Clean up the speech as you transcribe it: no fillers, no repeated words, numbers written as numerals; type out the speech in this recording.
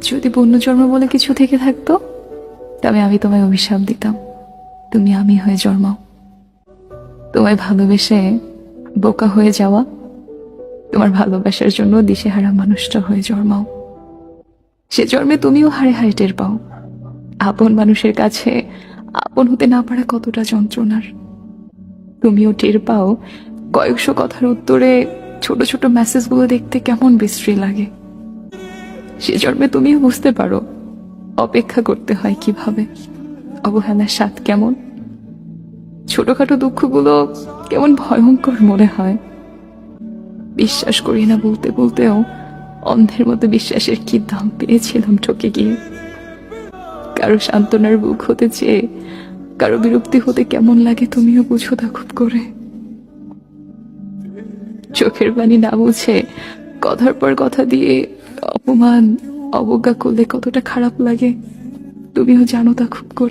যদি পুনর্জন্ম বলে কিছু থেকে থাকতো, তবে আমি তোমায় অভিশাপ দিতাম তুমি আমি হয়ে জন্মাও। তোমায় ভালোবেসে বোকা হয়ে যাওয়া, তোমার ভালোবাসার জন্য দিশেহারা মানুষটা হয়ে জন্মাও। সে জন্মে তুমিও হাড়ে হাড়ে টের পাও আপন মানুষের কাছে আপন হতে না পারা কতটা যন্ত্রণার। তুমিও টের পাও কয়েকশো কথার উত্তরে ছোট ছোট মেসেজগুলো দেখতে কেমন বিশ্রী লাগে। সে জন্মে তুমিও বুঝতে পারো অপেক্ষা করতে হয় কিভাবে, অবহেলার স্বাদ কেমন, ছোটখাটো দুঃখগুলো কেমন ভয়ঙ্কর মনে হয়। বিশ্বাস করি না বলতে বলতেও অন্ধের মতো বিশ্বাসের কি দাম পেয়েছিলাম ঠকে গিয়ে। কারো সান্ত্বনার বুক হতে চেয়ে কারো বিরক্তি হতে কেমন লাগে তুমিও বুঝো তা খুব করে। চোখের পানি না বুঝে কথার পর কথা দিয়ে অপমান অবজ্ঞা করলে কতটা খারাপ লাগে তুমিও জানো তা খুব করে।